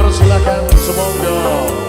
dipersilakan semonggo.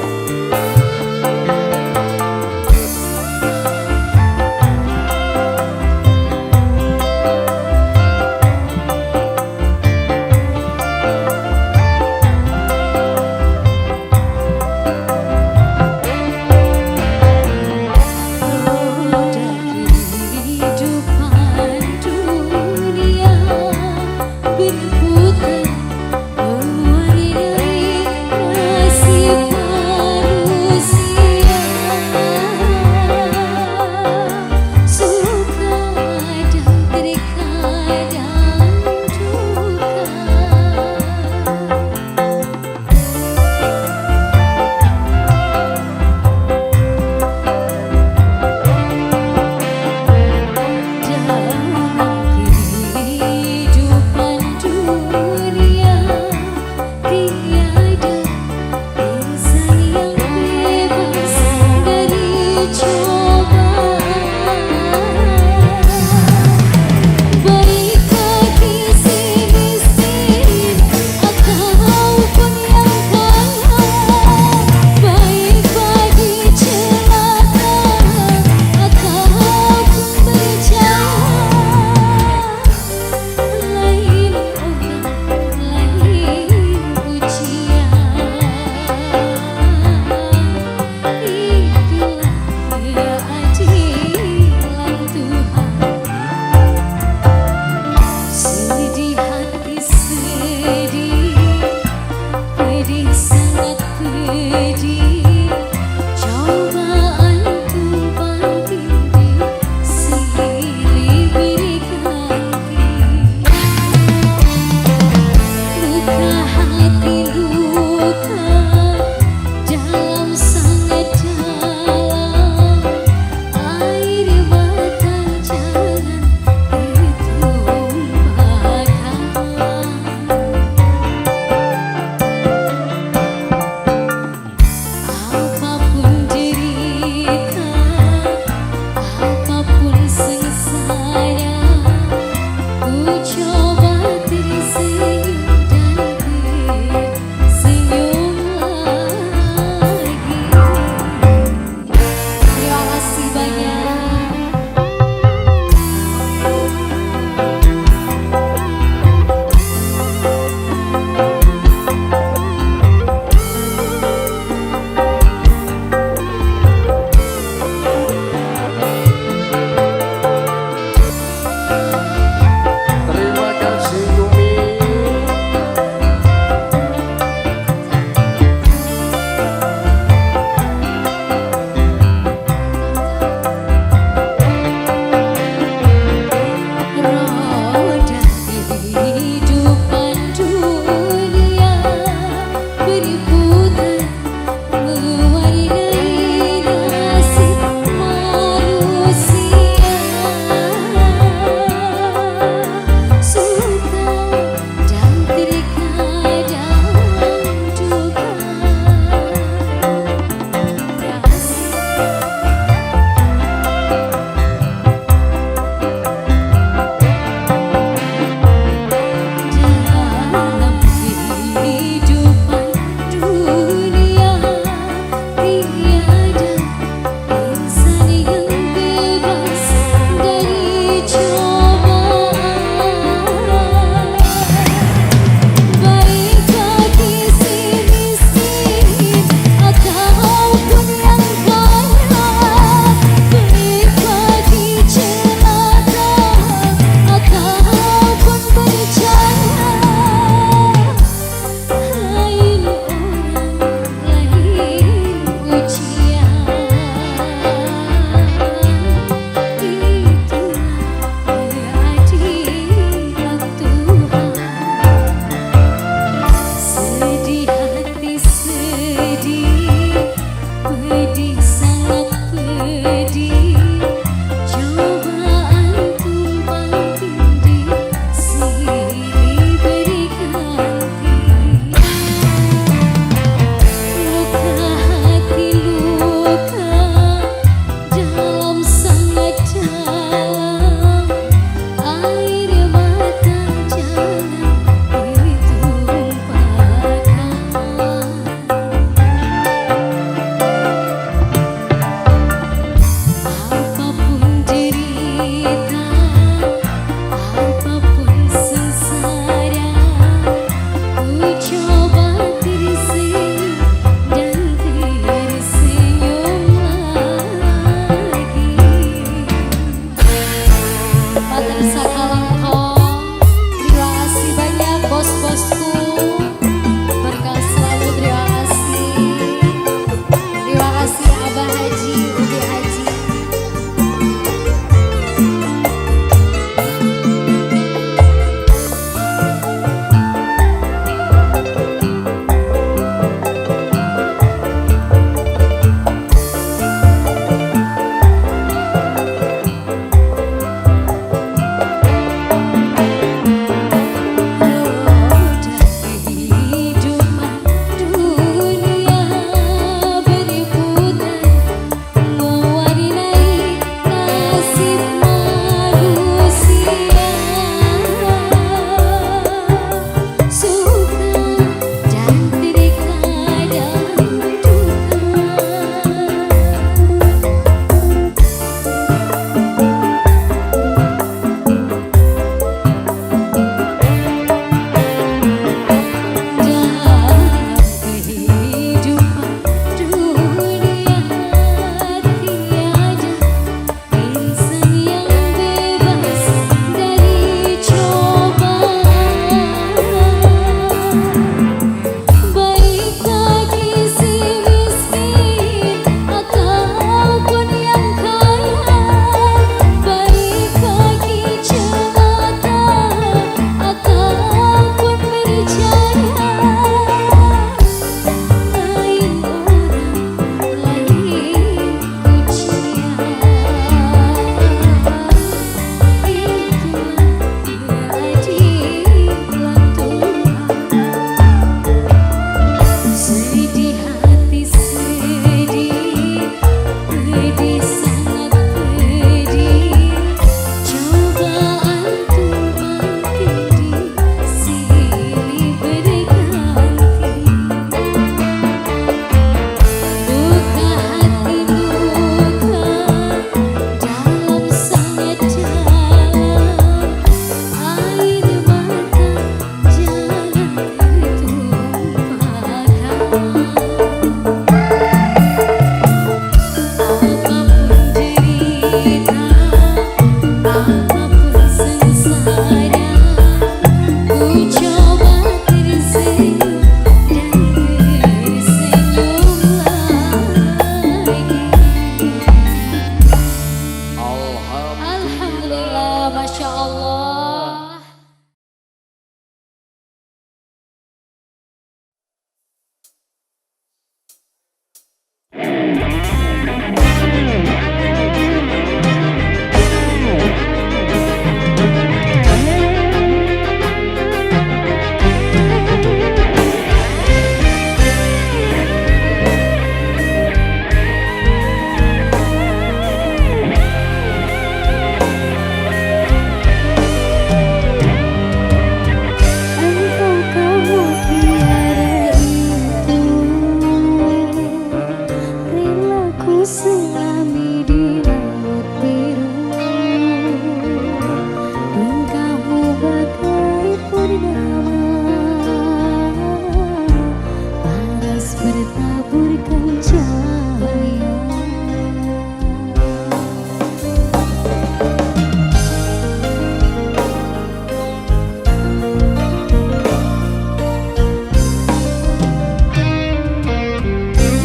bertaburkan cahaya.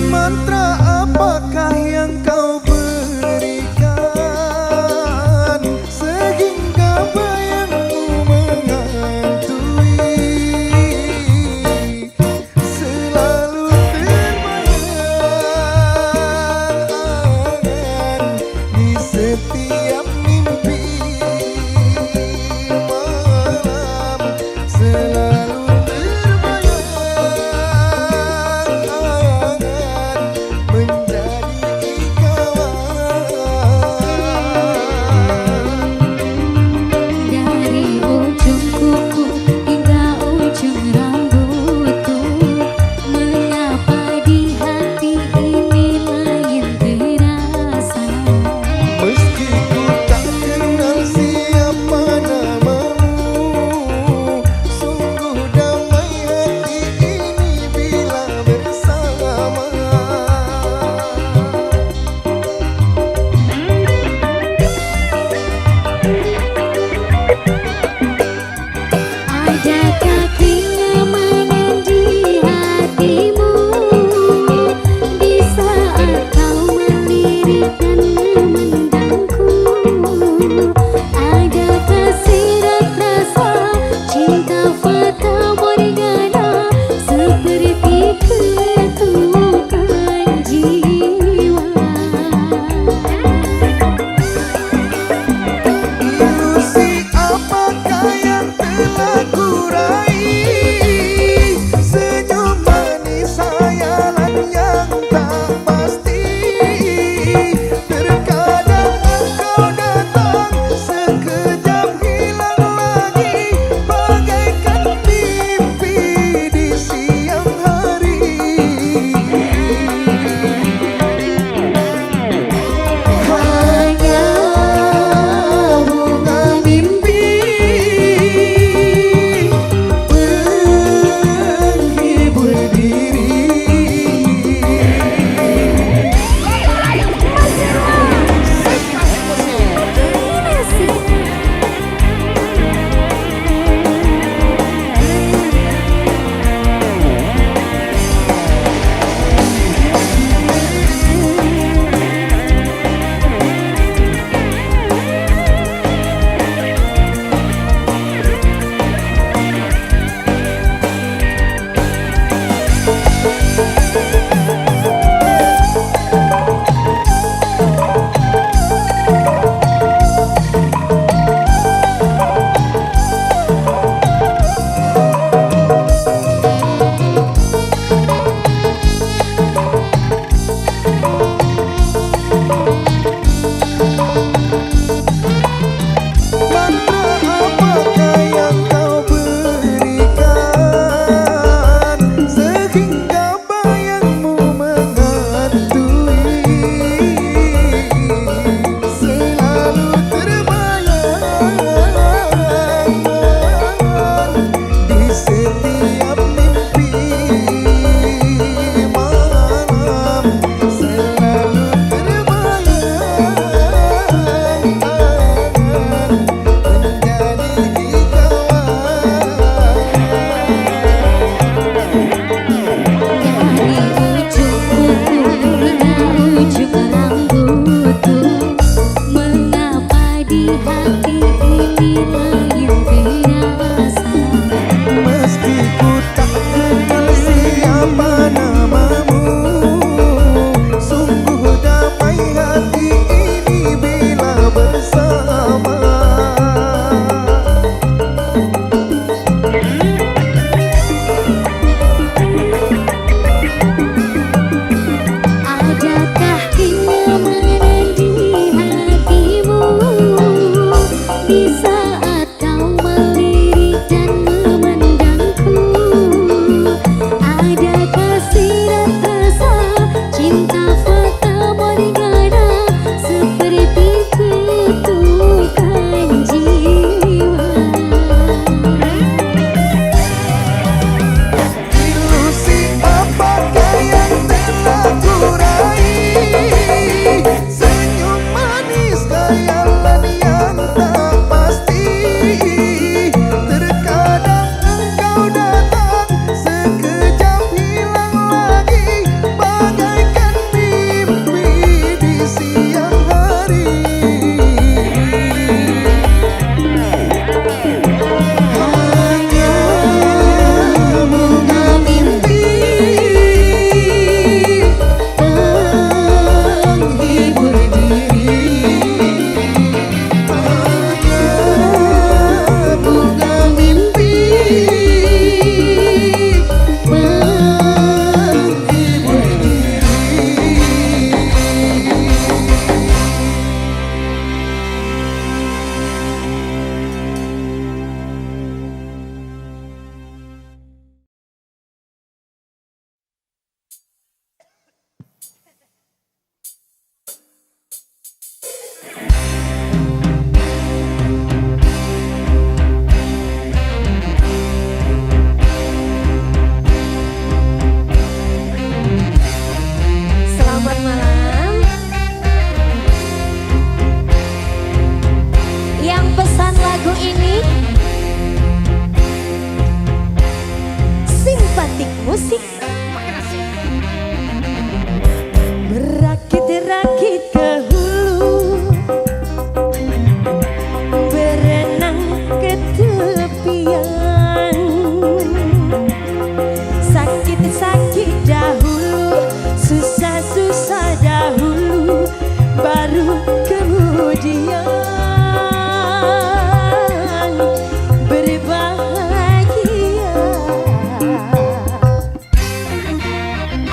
Mantra apakah yang kau berikan sehingga bayangku menghantui, selalu terbayang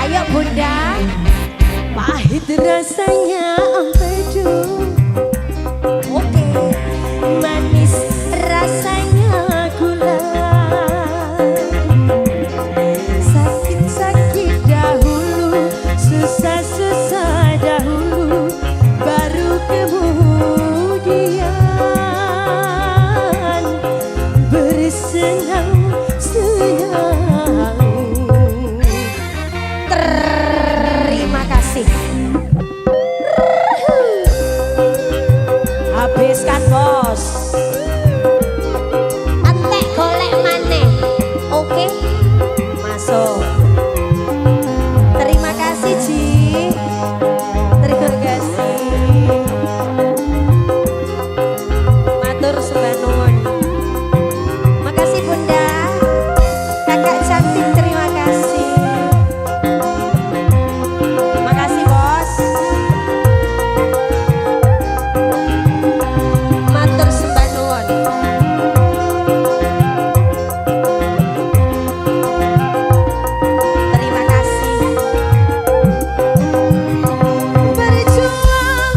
Ayo bunda. Pahit rasanya empedu, Oke. manis rasanya gula. Sakit-sakit dahulu, susah-susah dahulu, baru kemudian bersenang-senang. Terima kasih. Habiskan bos. Antek golek maneh. Oke. Masuk. Terima kasih Ji. Terima kasih. Matur sembah nuwun. Makasih Bunda. Kakak cantik terima kasih. Makasih Bos. Matur sembah nuwun. Terima kasih. Berjuang,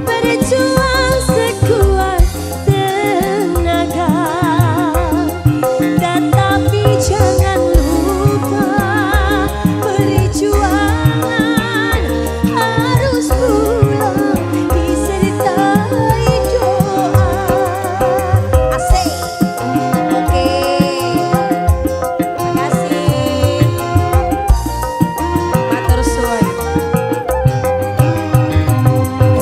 berjuang sekuat tenaga, tetapi jangan lupa perjuangan harus pula disertai doa. Asik. Oke. Makasih. Matur suwun.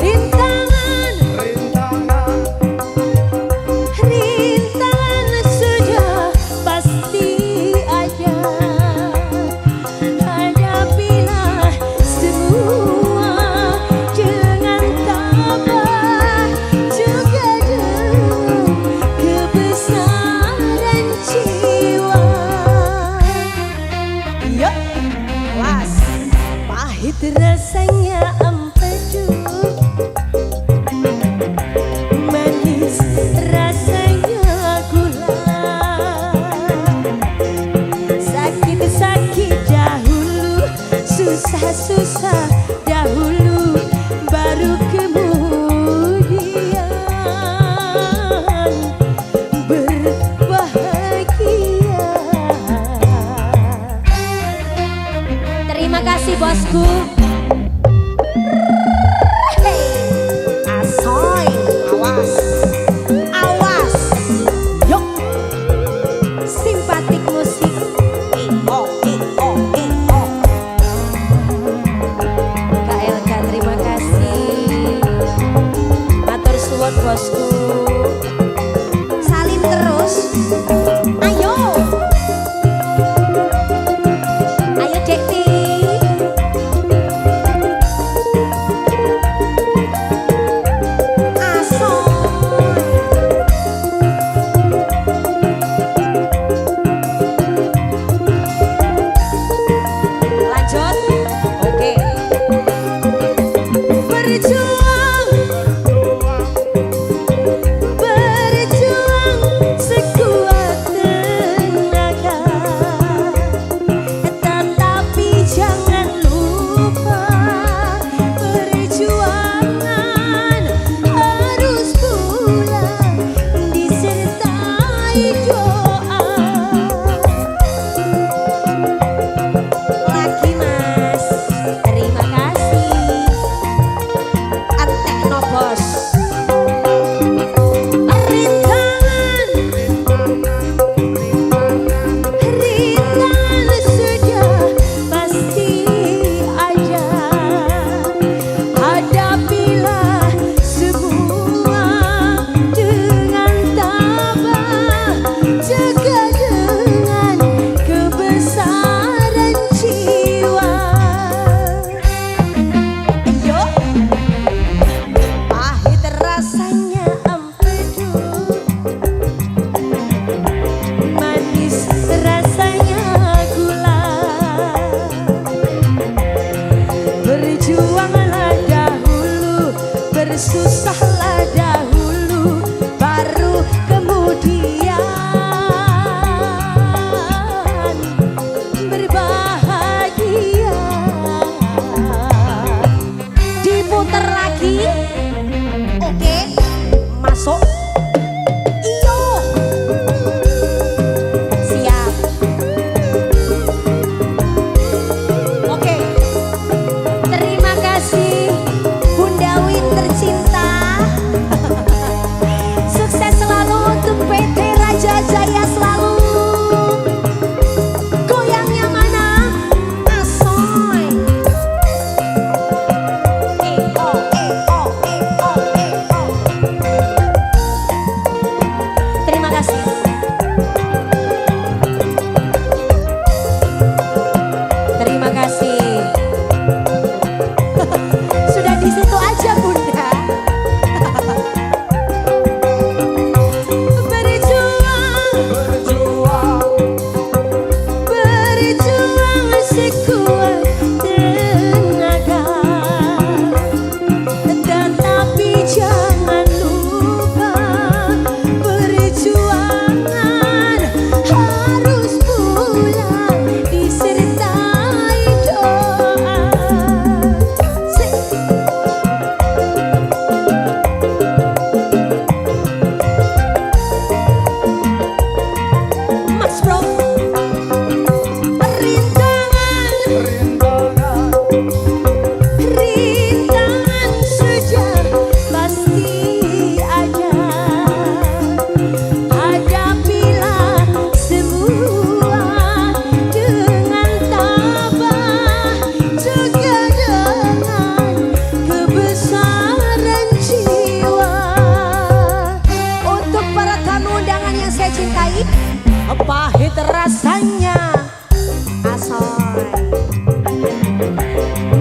Rintangan, rintangan sudah pasti ada. Hadapilah semua dengan tabah, juga dengan kebesaran jiwa. Yuk, was. Pahit rasanya empedu, manis rasanya gula. Sakit-sakit dahulu, susah-susah dahulu, baru kemudian berbahagia. Terima kasih bosku. Asoy. Awas. Awas. Yuk, simpatik musik. Kak Elga terima kasih. Matur suwun bosku. Salim terus. Ayo. Ayo Dekti.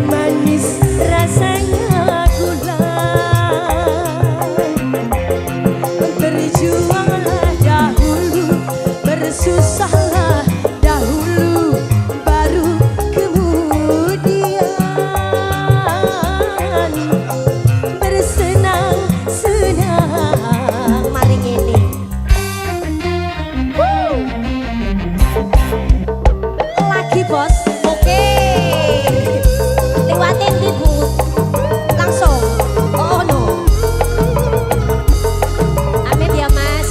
Manis rasanya gula, berjuanglah dahulu, bersusahlah dahulu, baru kemudian bersenang-senang. Maring ini lagi bos. Oke. Lewatin di Bu. Langsung. Oh no. Amit ya Mas.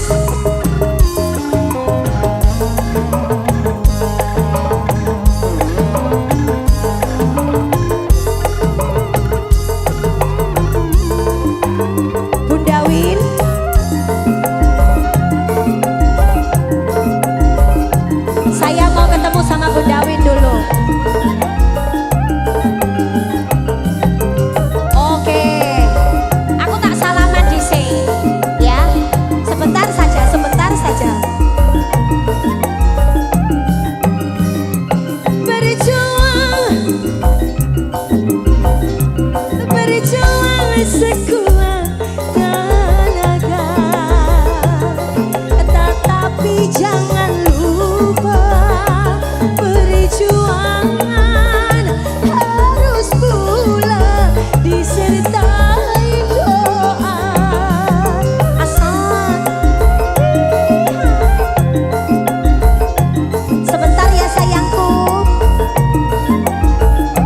Bunda Win, saya mau ketemu sama Bunda Win dulu. Oke. Aku tak salaman di sini. Ya. Sebentar saja, sebentar saja. Berjuang sekuat tenaga, tetapi jangan lupa perjuangan harus pula disertai doa. Asal. Sebentar ya sayangku.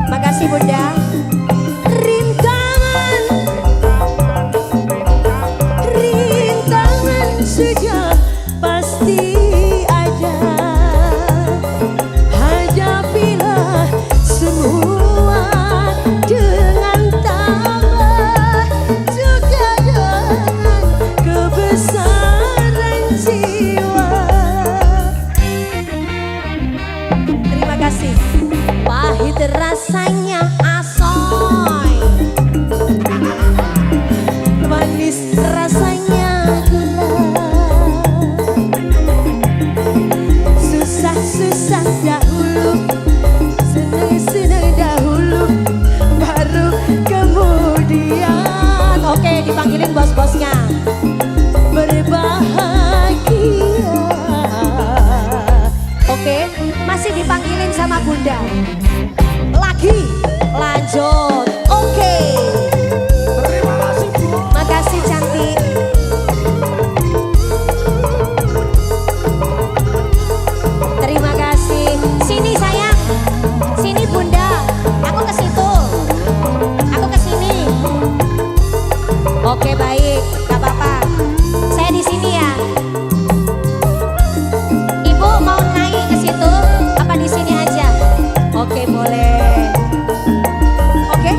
Makasih Bunda. Rintangan sudah pasti ada, hadapilah semua dengan tabah, juga dengan kebesaran jiwa. Terima kasih. Pahit rasanya asoy. Manis rasanya gula, susah-susah dahulu, senang-senang dahulu, baru kemudian. Oke, dipanggilin bos-bosnya. Berbahagia. Oke, masih dipanggilin sama Bunda. Lagi, lanjut. Oke. Terima kasih Bu. Makasih cantik. Terima kasih. Sini sayang. Sini Bunda. Aku ke situ. Aku ke sini. Oke baik, gak apa-apa. Saya di sini ya. Ibu mau naik ke situ? Apa di sini aja? Oke boleh. Oke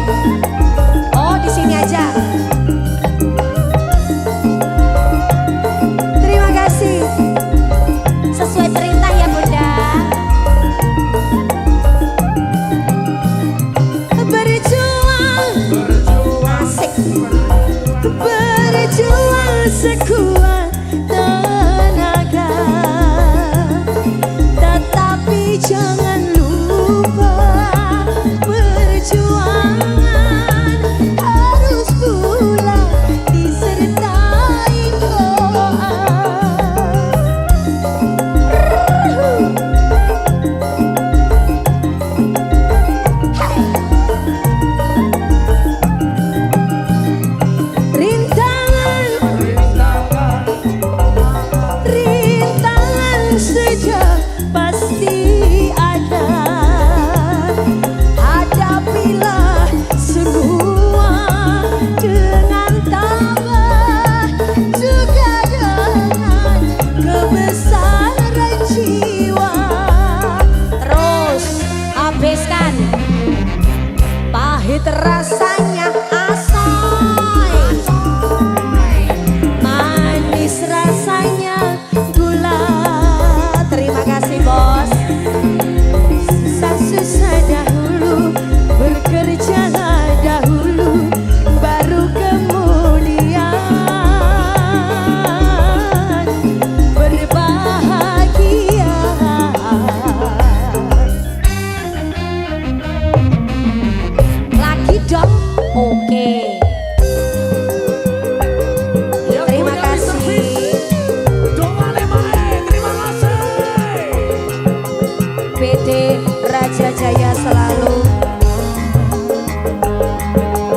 Raja Jaya selalu.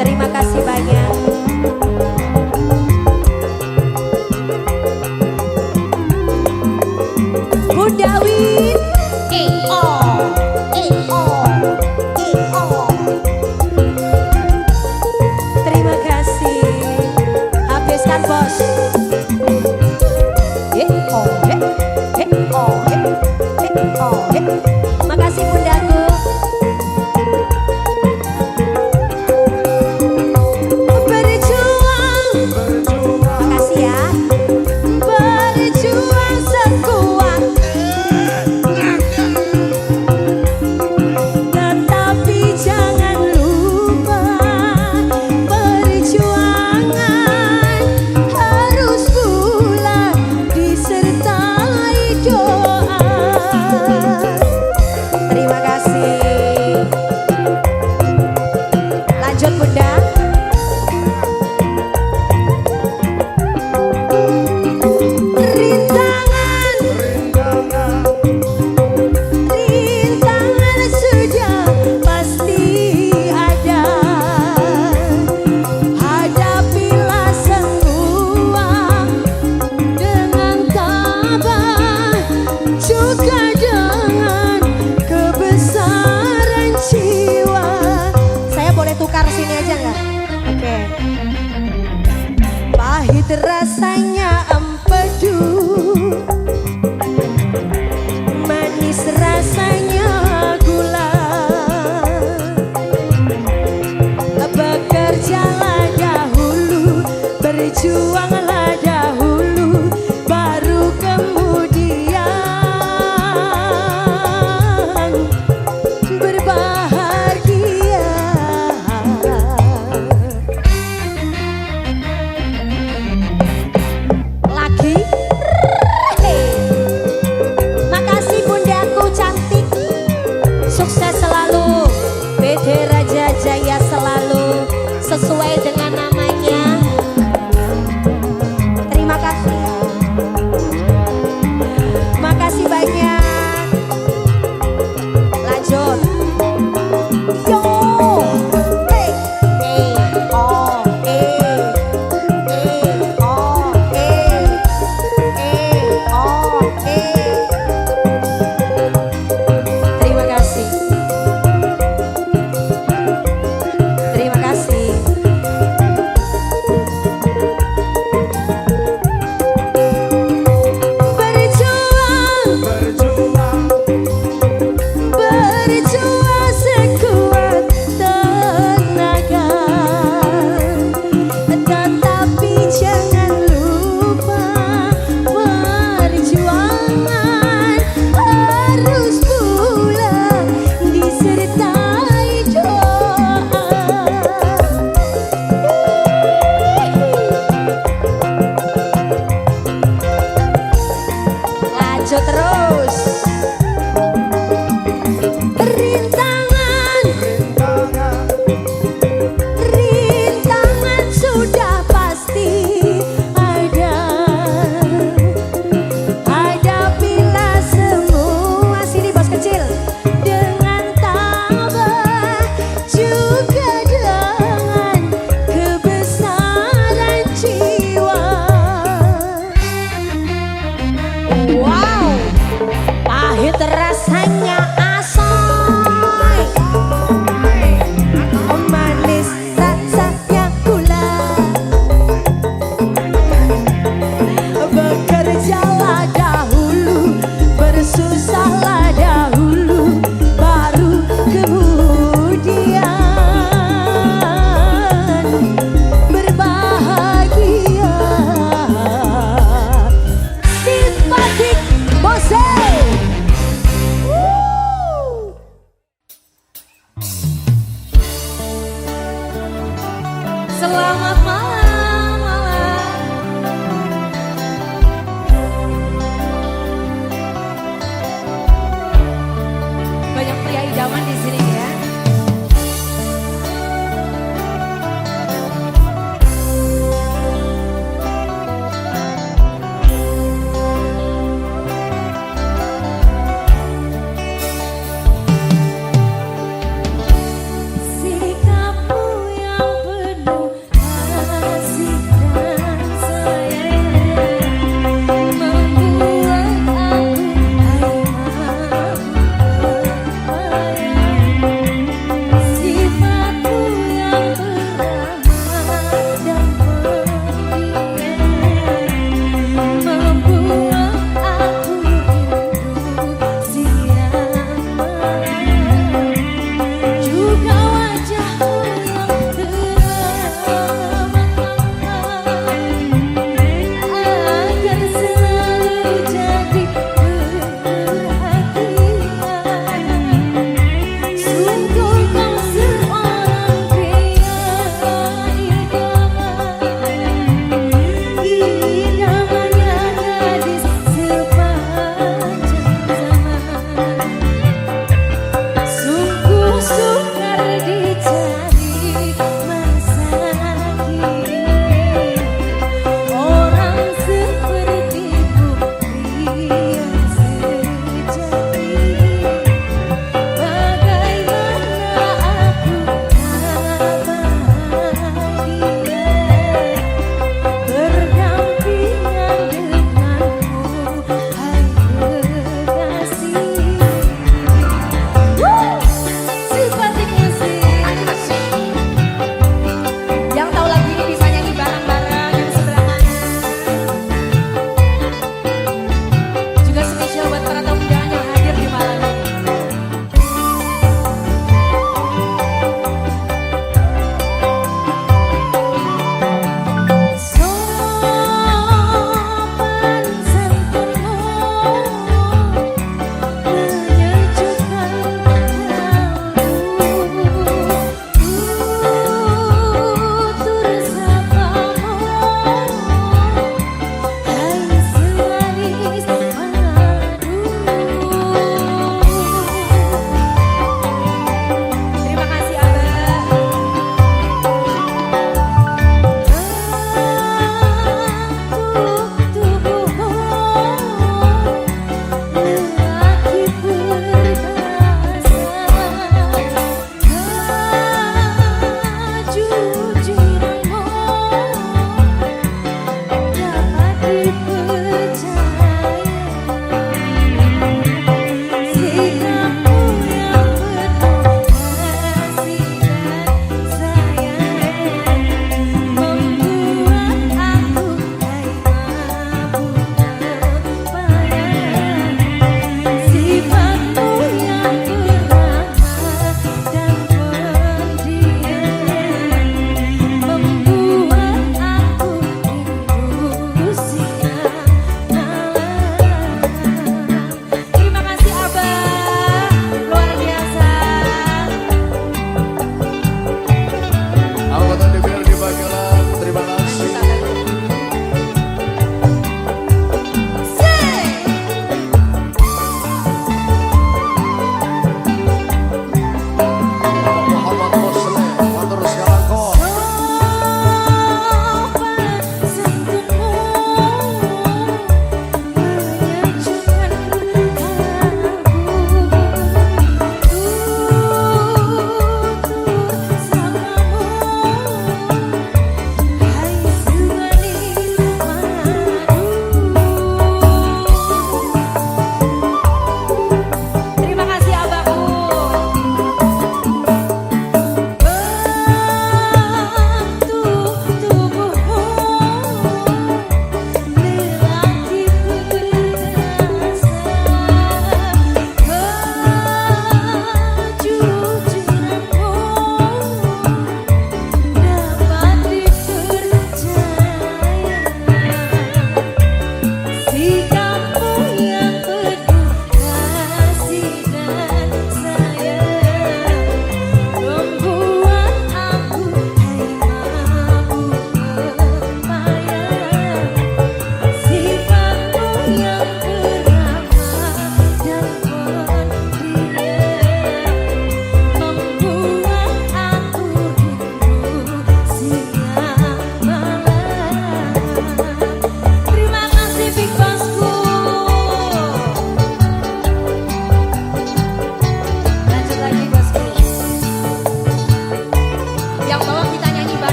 Terima kasih banyak. Bunda Win. Terima kasih. Habiskan bos. Makasih bundaku. Berjuang. Makasih ya. Berjuang sekuat. Tetapi jangan lupa perjuangan harus pula disertai doa. Terima kasih. Lanjut Bunda. Rintangan sudah pasti ada. Hadapilah semua dengan tabah, juga dengan kebesaran jiwa. Saya boleh tukar sini aja nggak? Oke. Pahit rasanya empedu, manis rasanya gula. Bekerjalah dahulu, berjuanglah dahulu, baru kemudian berbahagia. Lagi. Makasih bundaku cantik. Sukses selalu. PT Raja Jaya selalu sesuai dengan namanya. Terima kasih. Makasih banyak. Lanjut. Yo. Hey. Oh. Oh. Terima kasih. Terima kasih. Berjuang, berjuang sekuat tenaga. Tetapi jangan lupa perjuangan harus pula disertai doa. Lanjut terus. Rintangan sudah pasti ada. Hadapilah semua, sini bos kecil, dengan tabah, juga dengan kebesaran jiwa. Wow, pahit rasanya asoy, manis rasanya gula. Bekerjalah dahulu, bersusahlah dahulu, baru kemudian berbahagia. Simpatik Bose. Selamat malam. Banyak pria idaman di sini ya.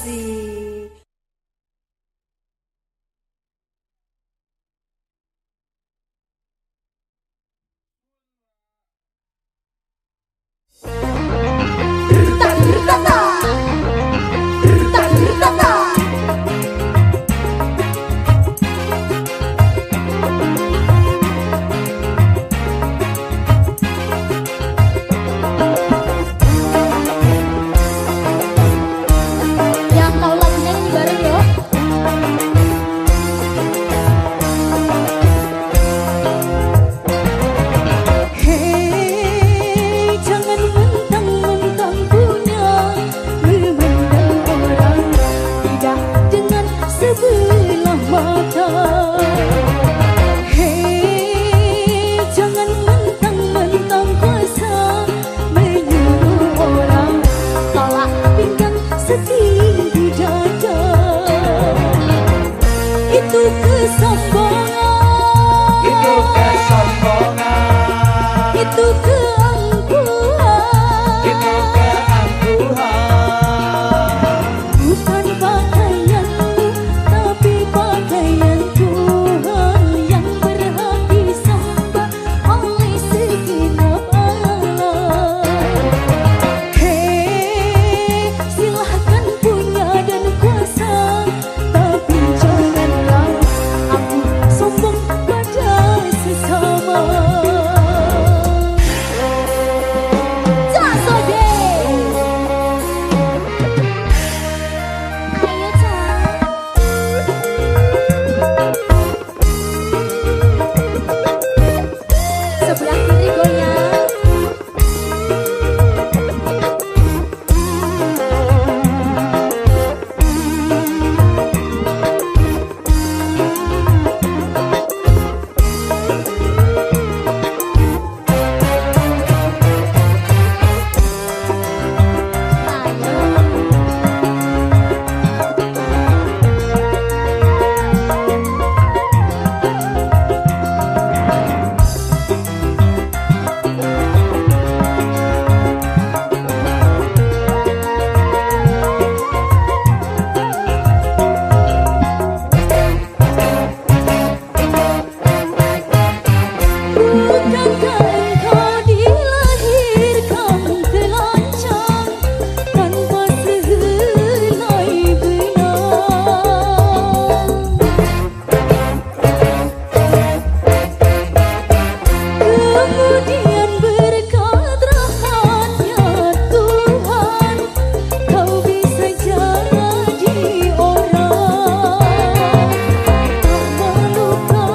kasih. Yang tahu lagunya nyanyi bareng yo. Hei, jangan mentang-mentang punya memandang orang tidak dengan sebelah mata. Hei, jangan mentang-mentang kuasa menyuruh orang tolak pinggang setinggi dada. Itu kesombongan. Itu kesombongan, Itu keangkuhan. itu keangkuhan. Bukan pakaianmu, tapi pakaian Tuhan yang berhak disembah oleh segenap alam. Hei, silahkan punya dan kuasa, tapi janganlah aku sombong pada sesama. Jasode. Ayo Cak. Sebelah kiri goyang. Bukankah engkau dilahirkan telanjang tanpa sehelai benang? Kemudian berkat rahmatnya Tuhan, kau bisa jadi orang. Tak meluka,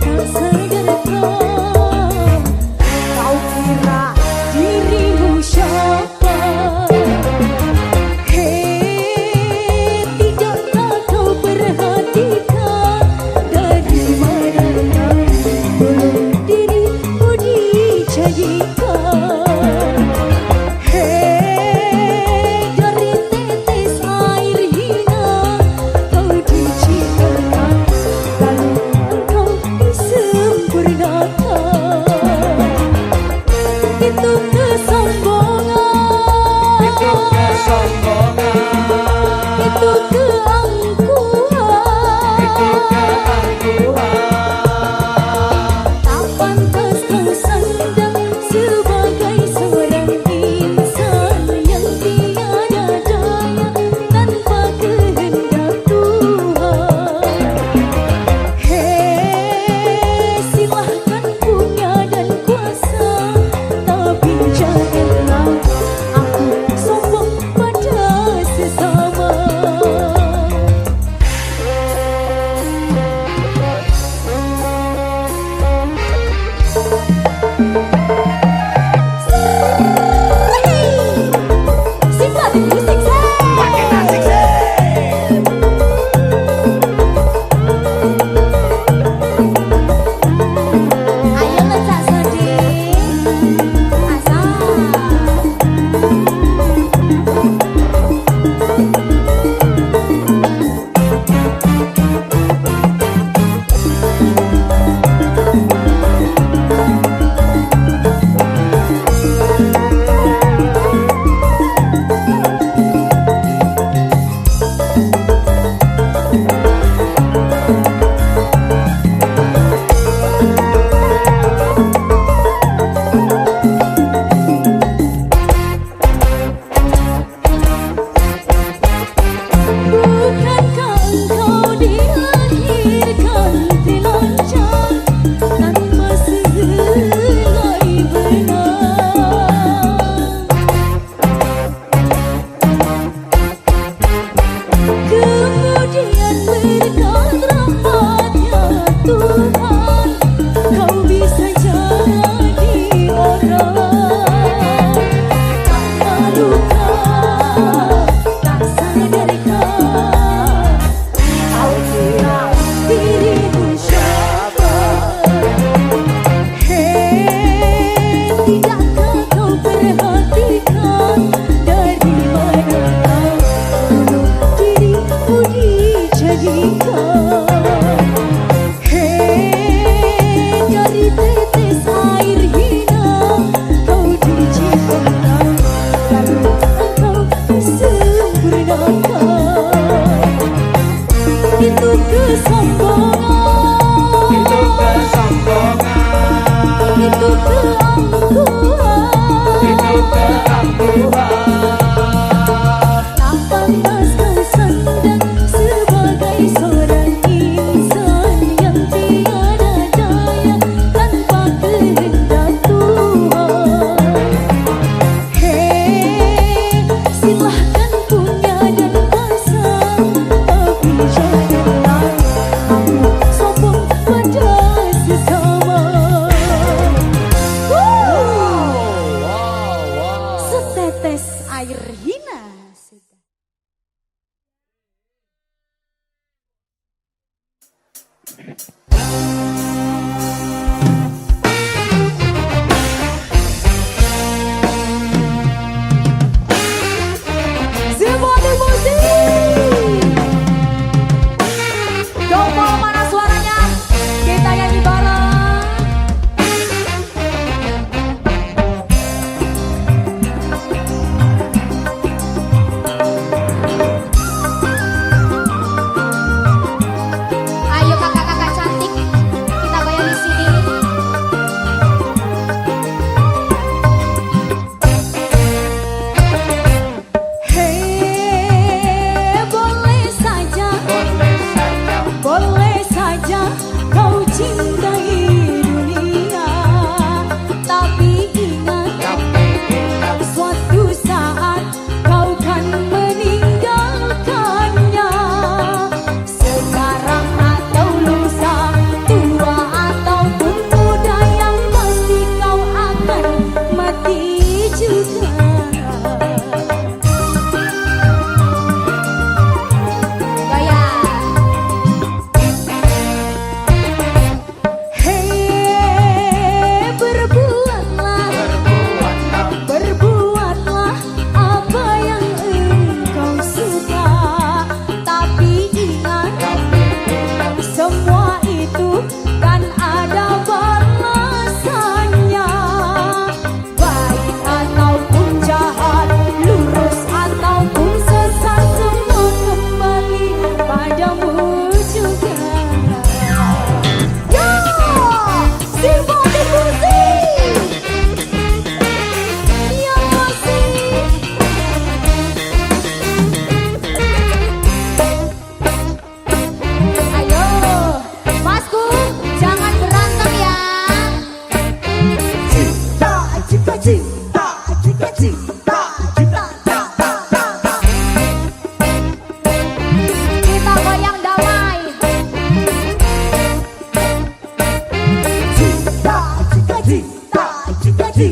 tak sederhana. Kau kira dirimu siapa? Hei, tidakkah kau perhatikan dari mananya belum dirimu dijadikan? Hei, dari tetes air hina kau diciptakan, lalu engkau disempurnakan. Itu kesombongan. Itu kesombongan, Itu keangkuhan. itu keangkuhan. Tak pantas kau sandang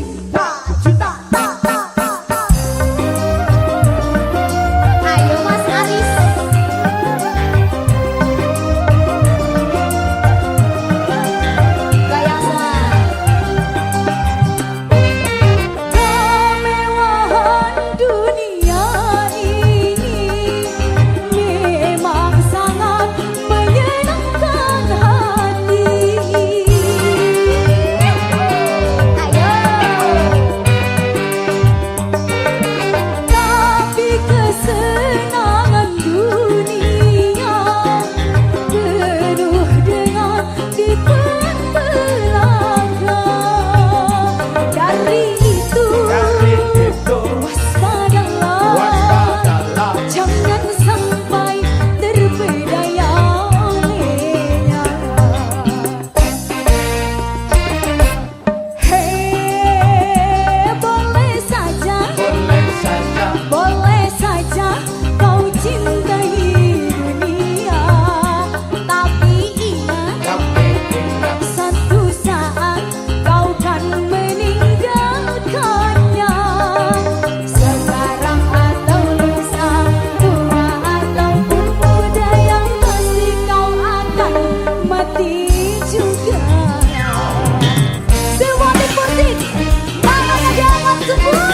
cinta, cinta, Ayo Mas Aris. Goyang semua. Kemewahan dunia ini memang sangat menyenangkan hati. Ayo. Tapi kesenangan dunia penuh dengan tipuan belaka. Dari itu waspadalah, waspadalah. jangan sampai terpedaya olehnya. Hei, boleh saja, Boleh saja, boleh saja kau cintai dunia, tapi ingat tapi ingat satu saat kau kan meninggalkannya. Sekarang atau lusa, tua ataupun muda, yang pasti kau akan mati juga. Semua musik, tangannya diangkat semua.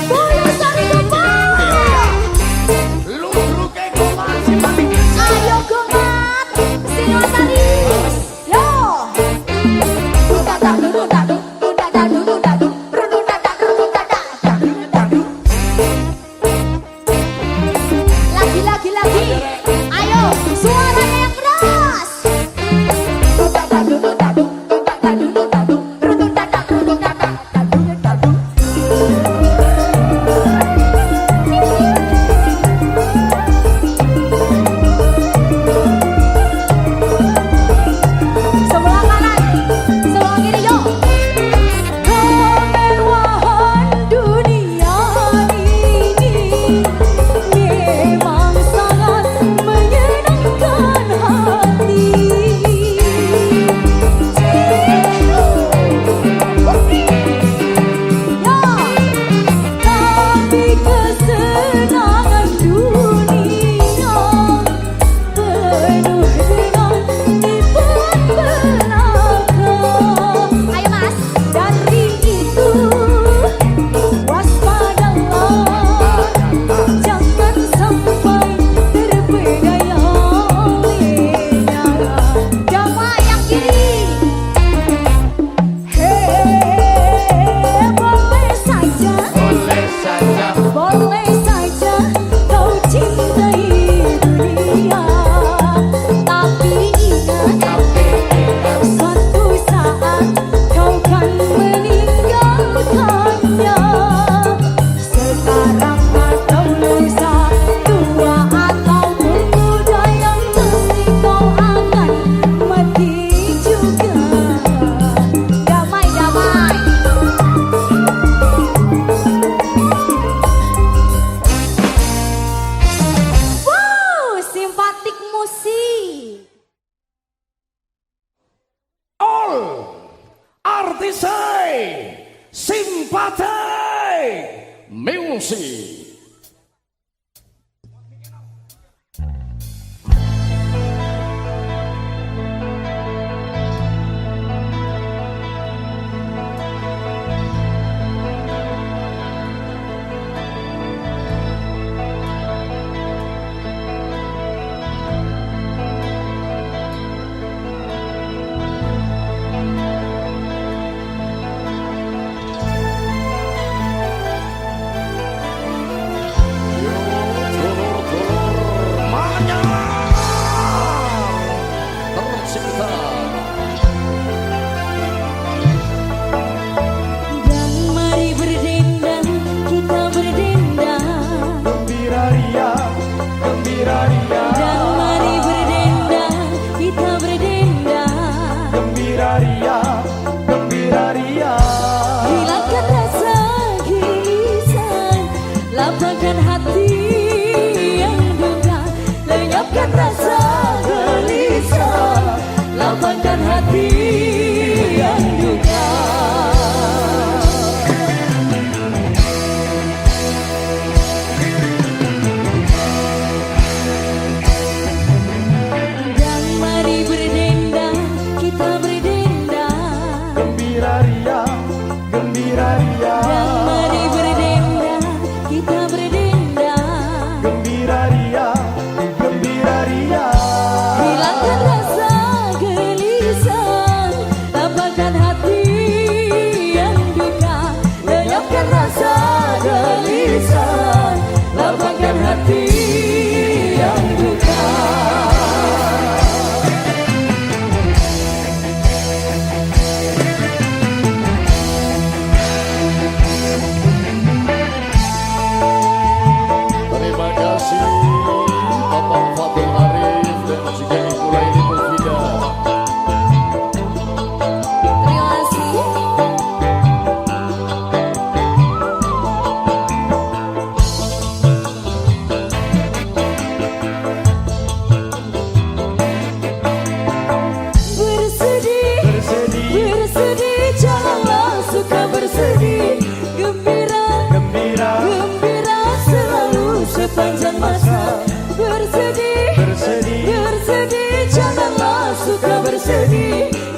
Bulu sari kembang. lu kayak goman sih mati. Ayo gemat, Singosari. Yo. Dudada, dudada, dudada, dudada, dudada, dudada, dudada. Lagi, lagi, lagi. Ayo, suaranya yang keras. Dudada, dudada, dudada, dudada, dudada, dudada, dudada. Sebelah kanan, sebelah kiri, yuk. Kemewahan dunia ini memang sangat menyenangkan hati. Ya, tapi kesenangan dunia penuh dengan tipuan belaka. Ayo Mas. Dari itu waspadalah, jangan sampai terpedaya olehnya. Damai yang kiri. Hei, boleh saja, Boleh saja, boleh saja kau cintai dunia, tapi ingat tapi ingat suatu saat kau kan meninggalkannya. Sekarang atau lusa, tua ataupun muda, yang pasti kau akan mati juga. Damai, damai. Wow, simpatik musik. all artis simpati music.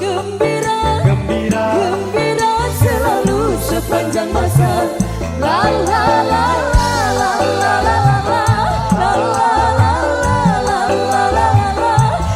gembira, Gembira gembira selalu sepanjang masa. La la la la la la la la la la la la la la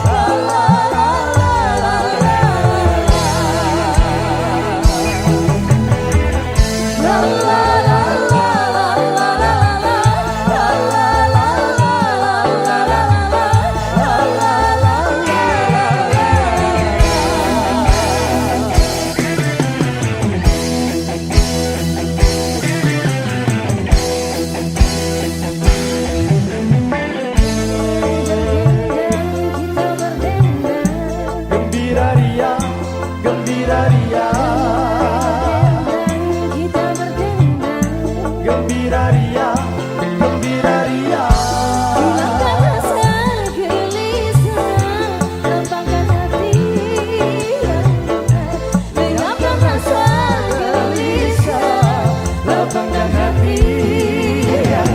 Gembira ria, gembira ria, kita berdendang. gembira ria, gembira ria. Hilangkan rasa gelisah, lapangkan hati yang benar. Hilangkan rasa gelisah, lapangkan hati yang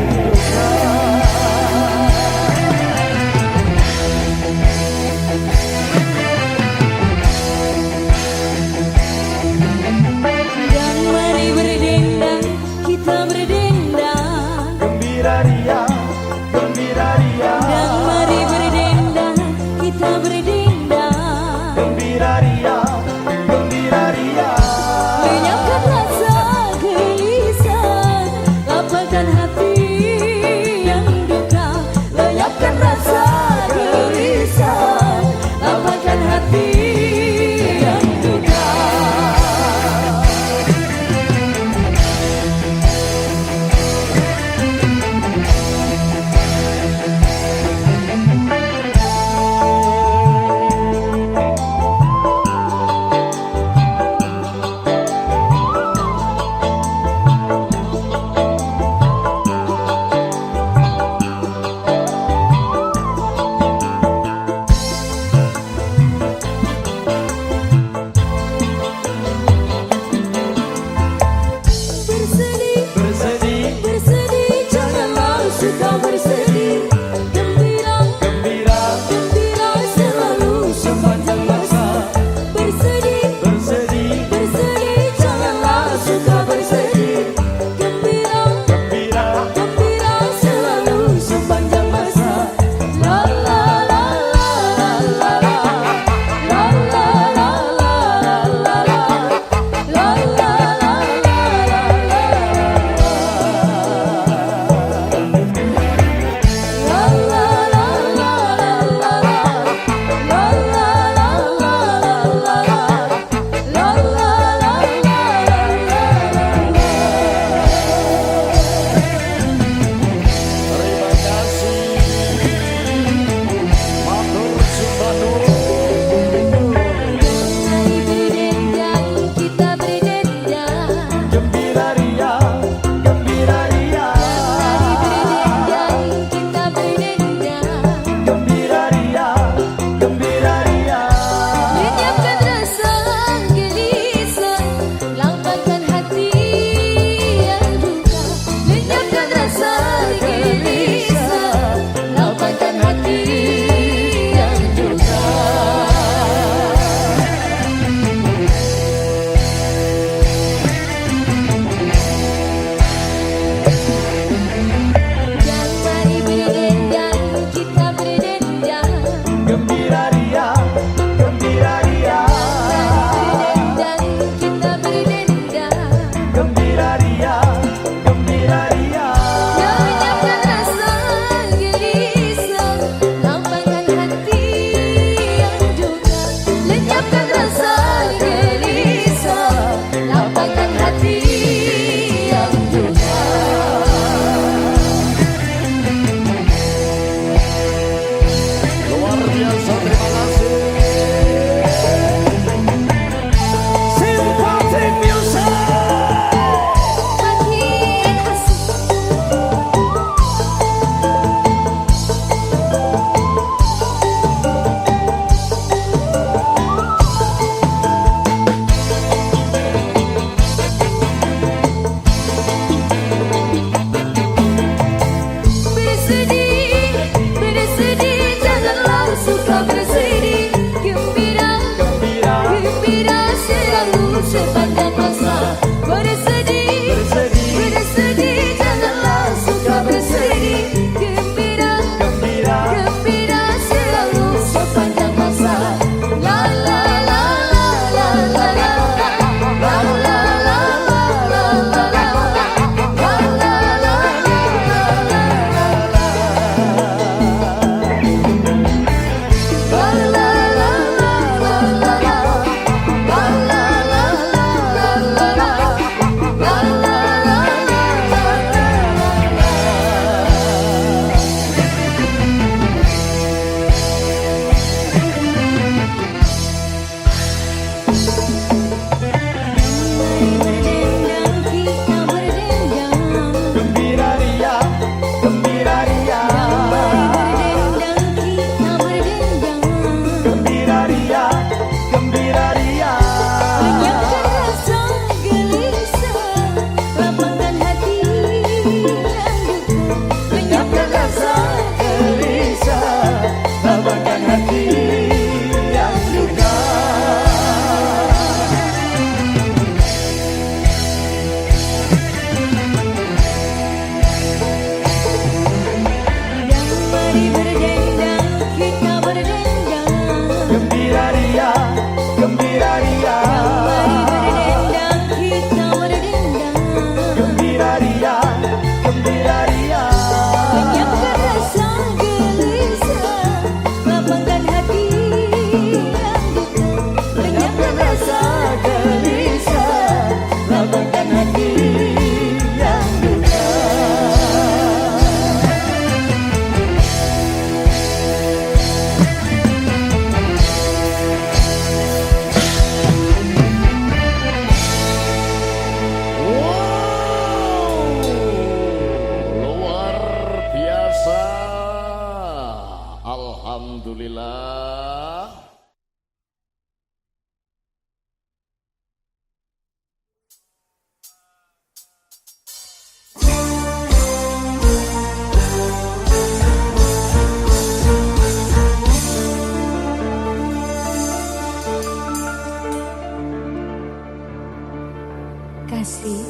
Kasih,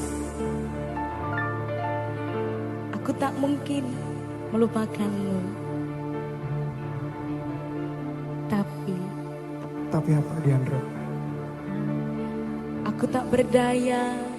aku tak mungkin melupakanmu. Tapi apa, Diandra? Aku tak berdaya.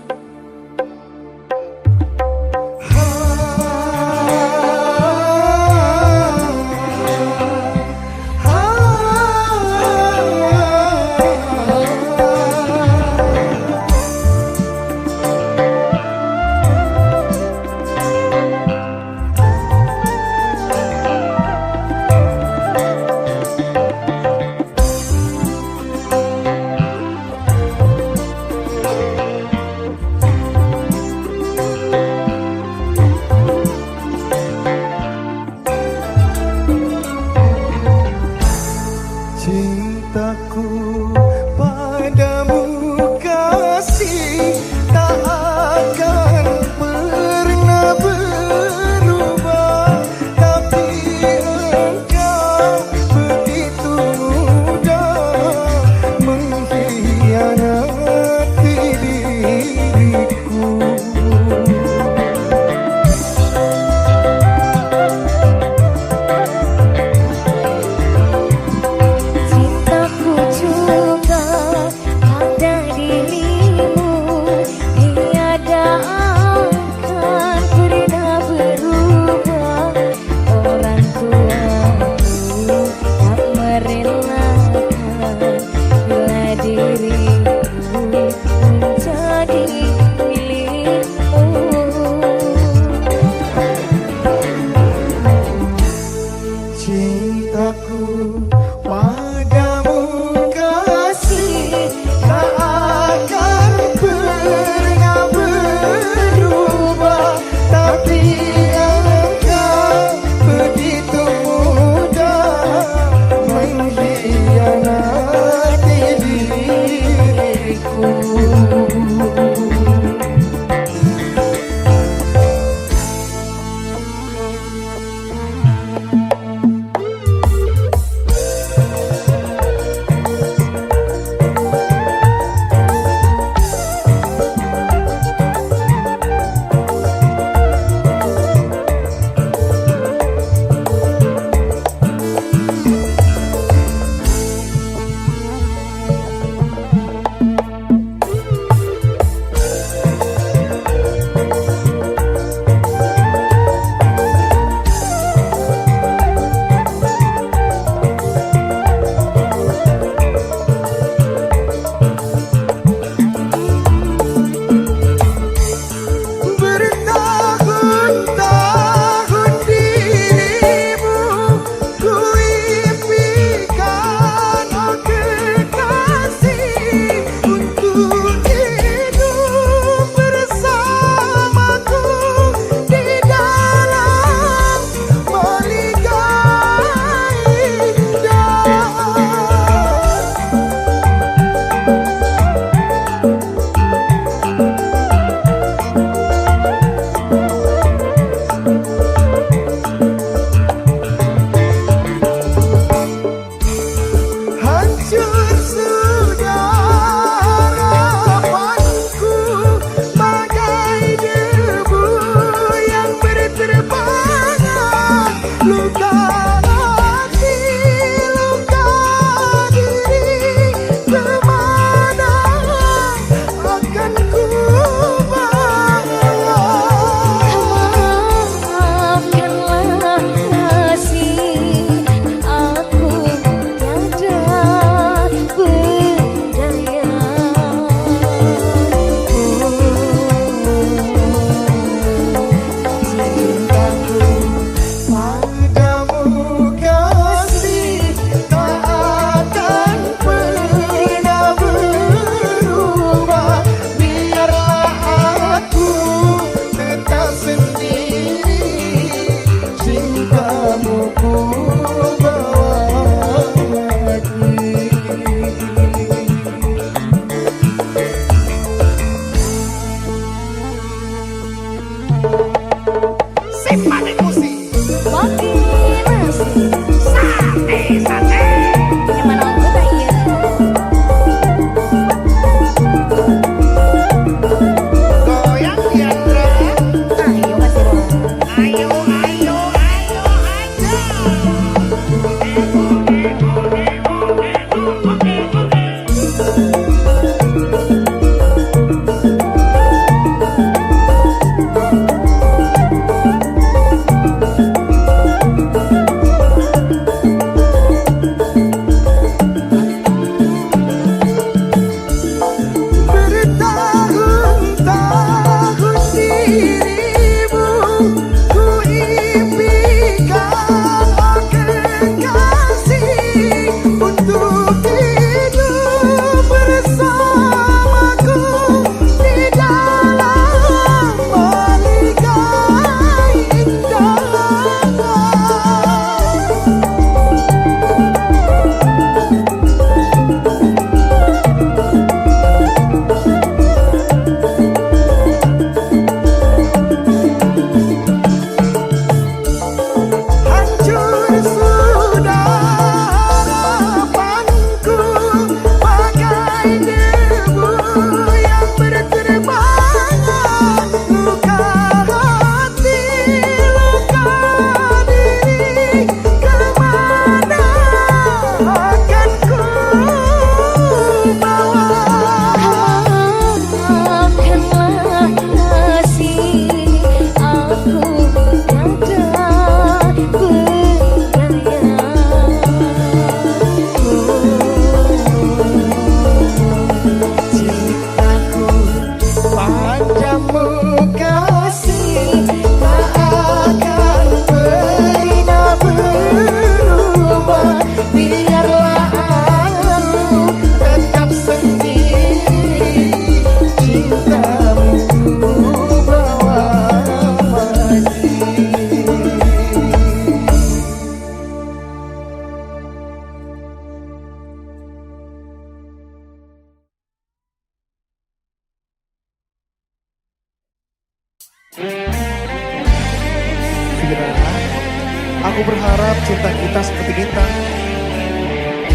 Aku berharap cinta kita seperti bintang,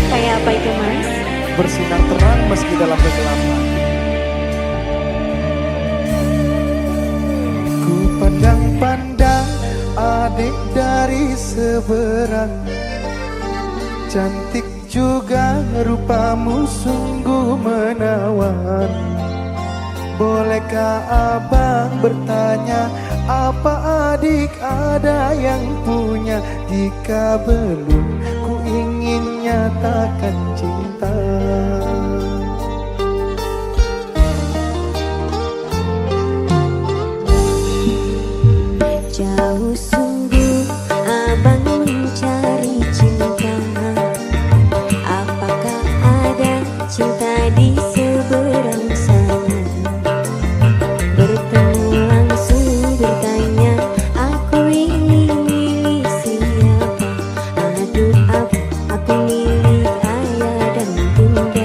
Kayak apa itu mas? bersinar terang meski dalam kegelapan. Ku pandang-pandang adik dari seberang, cantik juga rupamu sungguh menawan. Bolehkah abang bertanya, apa adik ada yang punya? Jika belum, ku ingin nyatakan cinta. Jauh sungguh abang mencari cinta. Apakah ada cinta di seberang sana? Bertemu langsung bertanya, aku ini milik siapa? Aduh aku milik ayah dan bunda.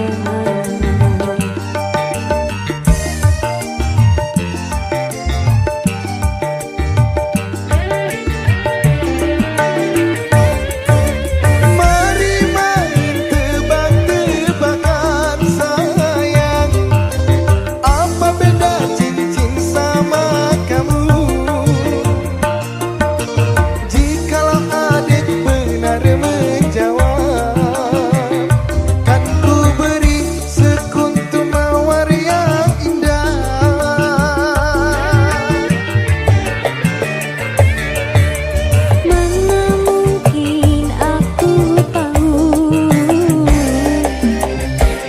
Mari main tebak-tebakan sayang, apa beda cincin sama kamu? Jikalau adik benar menjawab, kan ku beri sekuntum mawar yang indah. Mana mungkin aku tahu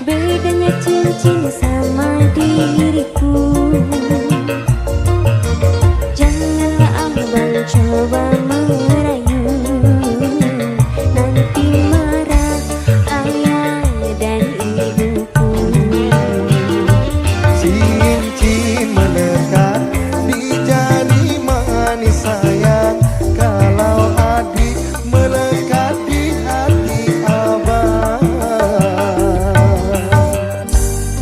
bedanya cincin sama diriku. Janganlah abang coba merayu, nanti marah ayah dan ibuku. Cincin melekat di jari manis sayang, kalau adik melekat di hati abang.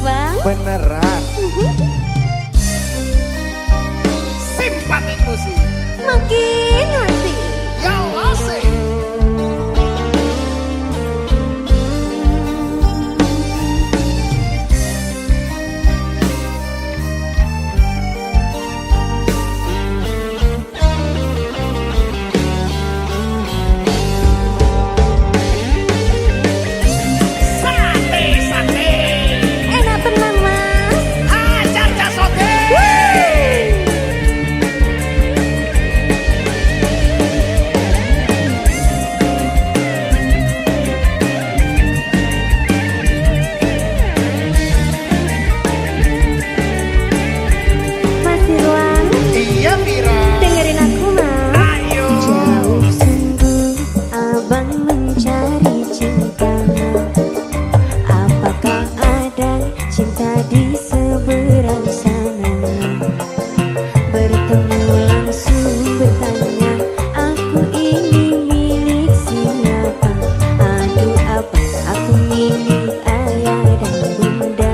Bang, Beneran simpatiku sih. makin ngerti. Ya asik. Enak tenang mas. Mas Irwan, Iya Mira. dengerin aku mas. Jauh sungguh abang mencari cinta. Apakah ada cinta di seberang sana? Bertemu langsung bertanya, aku ini milik siapa? Aduh apa aku milik ayah dan bunda.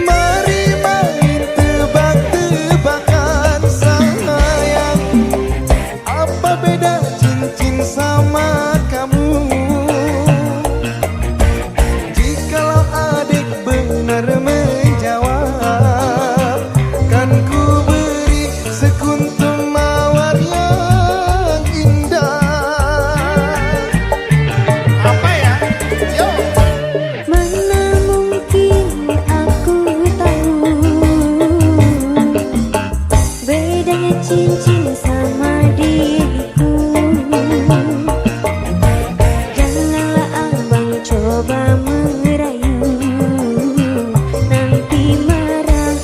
Mari main tebak-tebakan sayang, apa beda cincin sama kamu? Jikalau adik benar menjawab, kan ku beri sekuntum mawar yang indah. Apa ya? Yo. Mana mungkin aku tahu bedanya cincin sama diriku. Janganlah abang coba merayu, nanti marah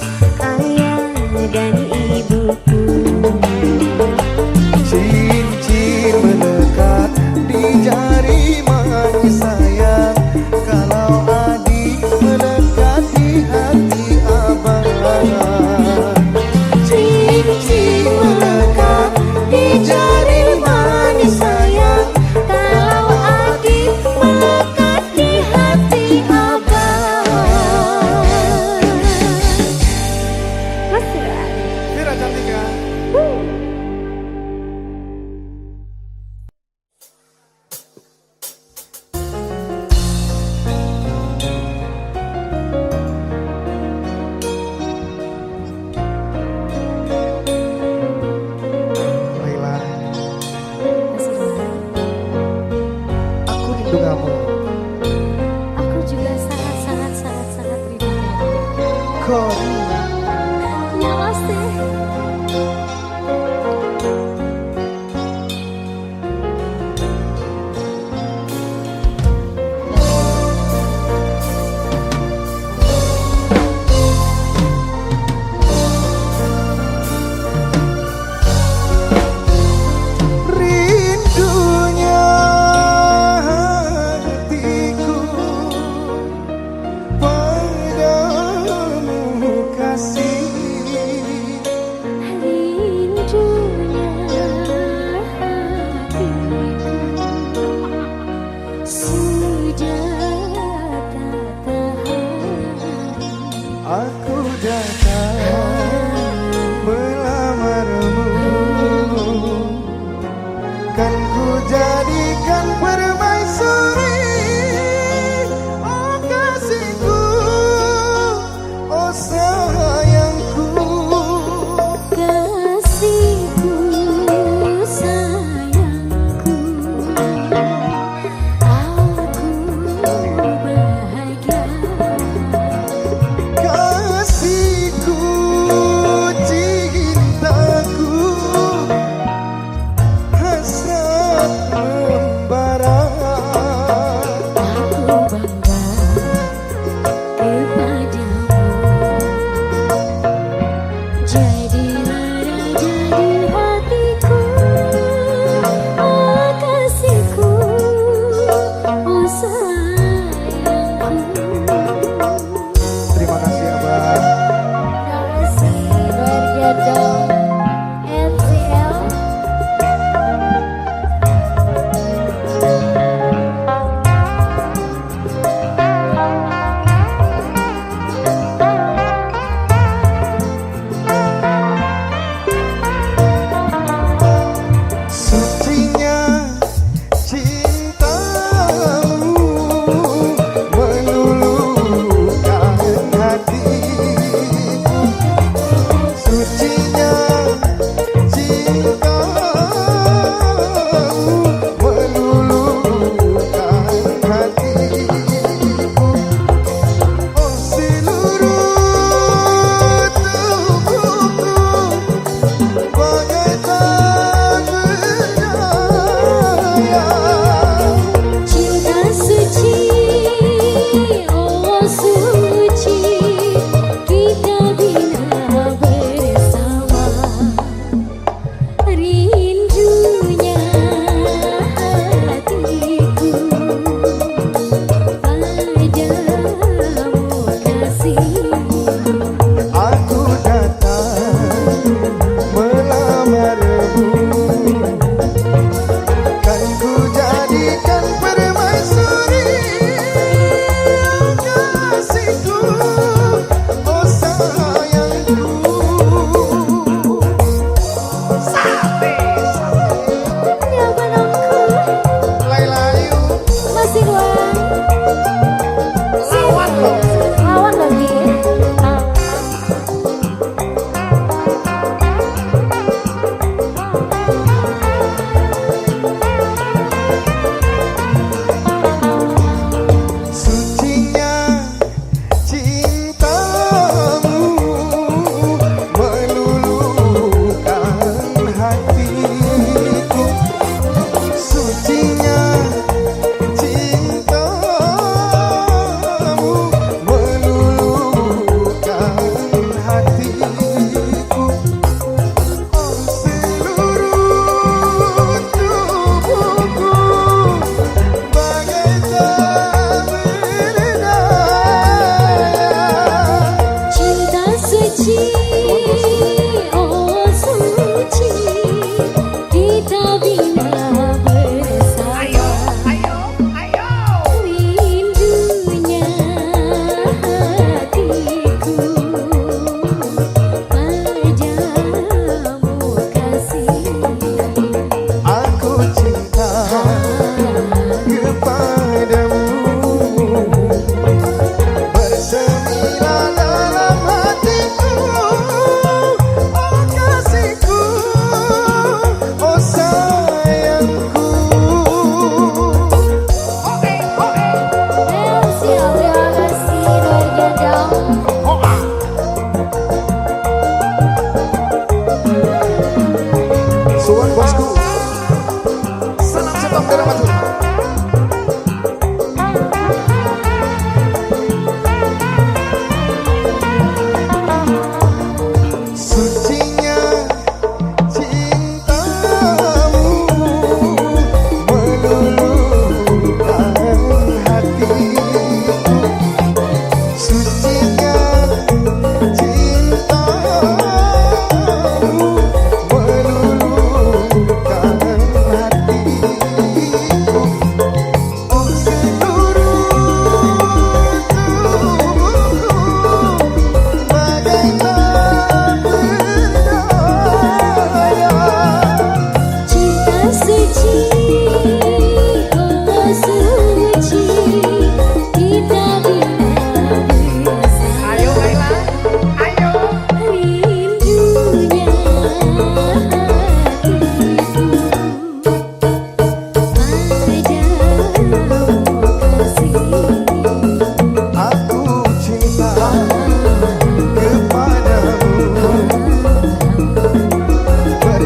ayah dan ibuku. Cincin melekat di jari manis sayang, kalau adik melekat di hati abang. Cincin melekat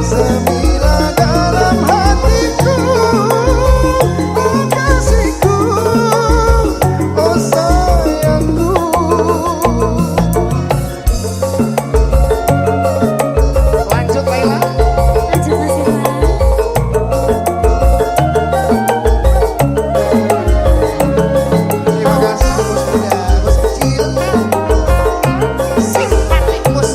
Semila dalam hatiku, oh kasihku, oh sayangku. Lanjut Laila. Lanjut Mas Irwan. Terima kasih Gus Muda, Gus kecil. Simpatik Gus.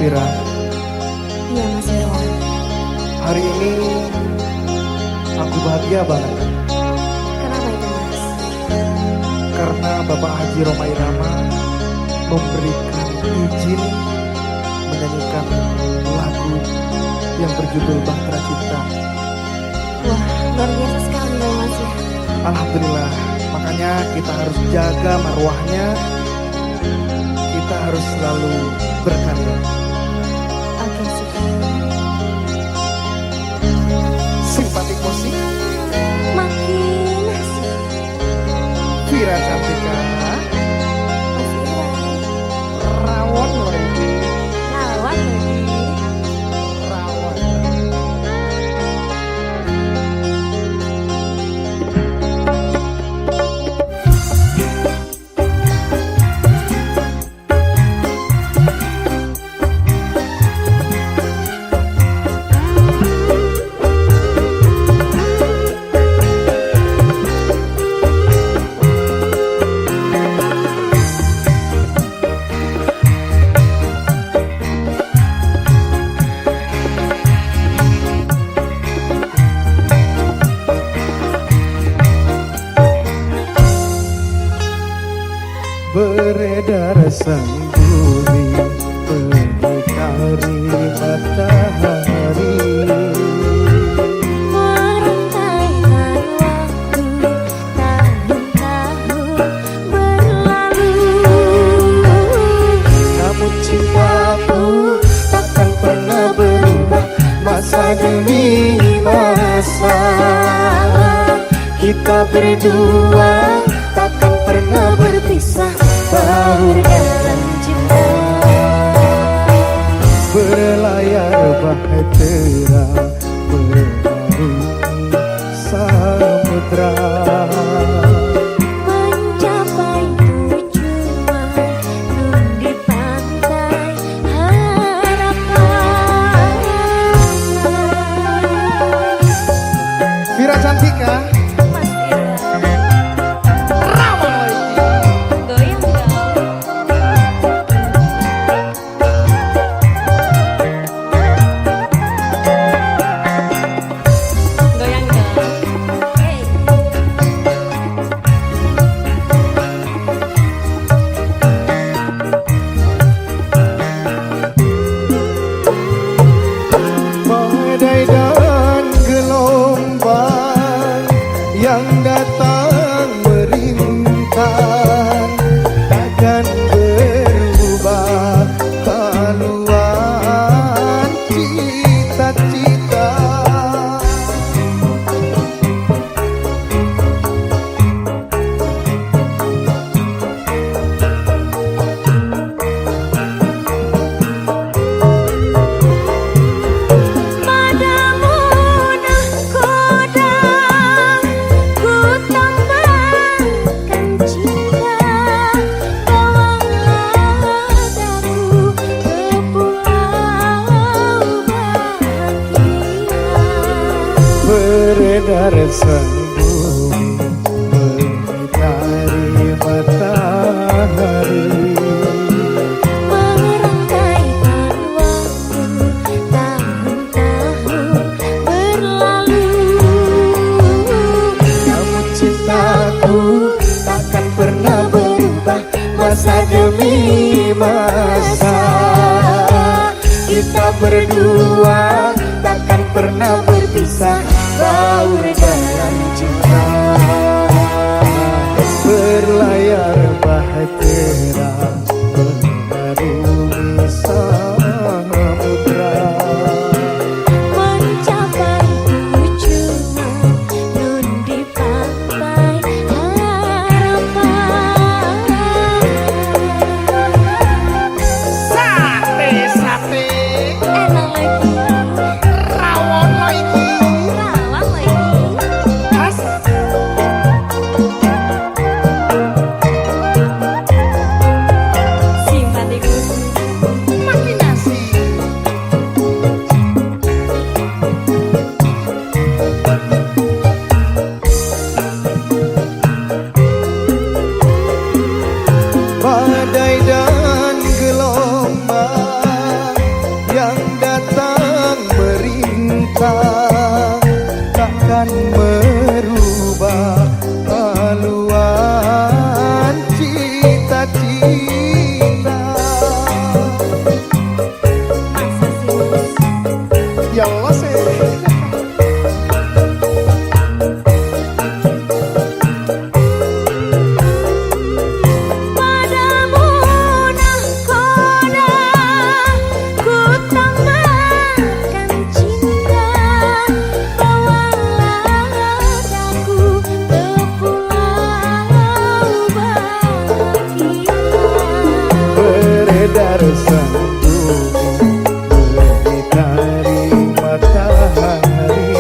Vira, Iya Mas Irwan. hari ini aku bahagia banget Kenapa itu Mas? karena Bapak Haji Rhoma Irama memberikan izin menyanyikan lagu yang berjudul Bahtera Cinta. Wah, luar biasa sekali loh Mas ya. Alhamdulillah, makanya kita harus jaga marwahnya. Kita harus selalu berkarya. Oke sih. Simpatik musik, Makin asik. Vira Cantika, Mas Irwan. rawon lagi, Lawan lagi. rawon. Beredar sangguli mengitari matahari. Merantaikan waktu tahun-tahun berlalu. Namun cintaku takkan pernah berubah masa demi masa. Kita berdua takkan pernah berpisah, baur dalam cinta. Berlayar bahtera mengarungi samudra. Mencapai tujuan nun di pantai harapan. Vira Cantika, Mas Irwan. rawon lagi. Goyang dong. Goyang dong. Hey. Badai dan gelombang yang datang merintang takkan berubah haluan cita-cita. Padamu nahkoda ku tambahkan cinta. Bawalah daku ke pulau bahagia. Beredar sangguli mengitari matahari. Merangkaikan waktu tahun-tahun berlalu. Namun cintaku takkan pernah berubah masa demi masa. Kita berdua takkan pernah berpisah, baur dalam cinta. Berlayar bahtera mengarungi samudra. Mencapai tujuan nun di pantai harapan. Sate, sate, Enak lagi. rawon lagi. beredar sang bumi mengitari matahari.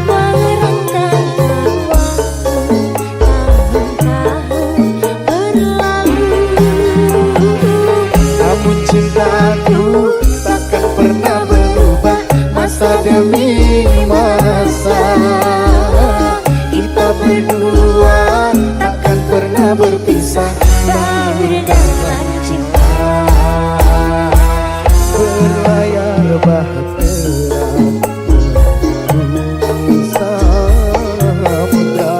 Merentangkan waktu tahun-tahun berlalu. Namun cintaku takkan pernah berubah masa demi masa. Kita berdua takkan pernah berpisah Berdalam cinta berlayar bahtera menyusuri samudra.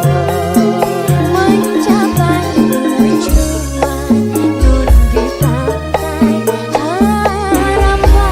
mencapai tujuan nun di pantai harapan.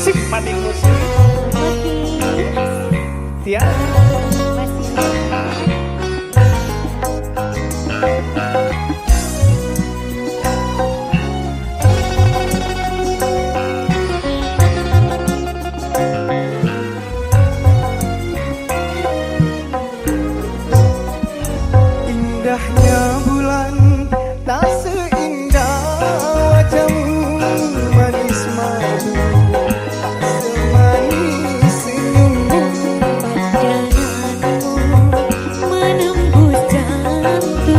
Sip maning musik Tia. Indahnya bulan tak seindah wajahmu manis madu, tak semanis senyummu. Padamu menembus jantungku,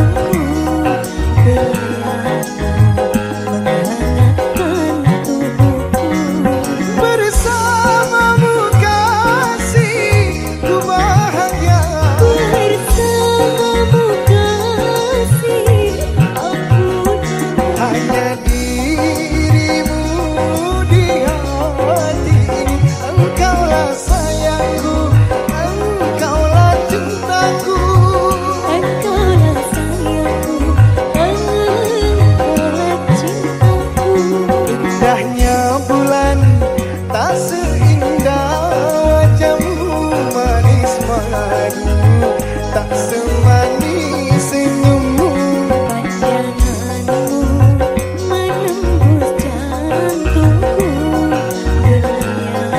berlalu menghangatkan tubuhku. Bersamamu kasih ku bahagia. Bersamamu kasih aku Hanya dirimu di hati ini. Engkaulah sayangku, engkaulah cintaku. engkaulah sayangku, engkaulah cintaku. Indahnya bulan tak seindah wajahmu manis madu, tak semanis senyummu. Pandanganmu menembus jantungku, berlalu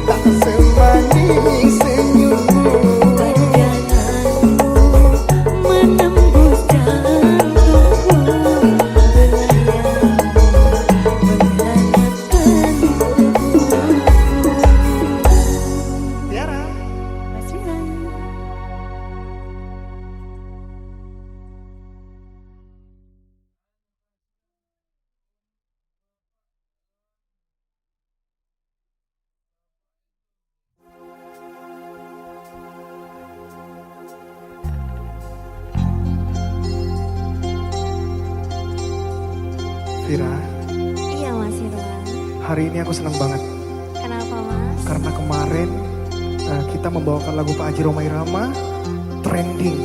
tak semanis senyummu. Pandanganmu menembus jantungku, menghangatkan tubuhku. Tiara. Mas Rizal. Vira, Iya Mas Irwan. hari ini aku senang banget Kenapa Mas? karena kemarin kita membawakan lagu Pak Haji Rhoma Irama trending.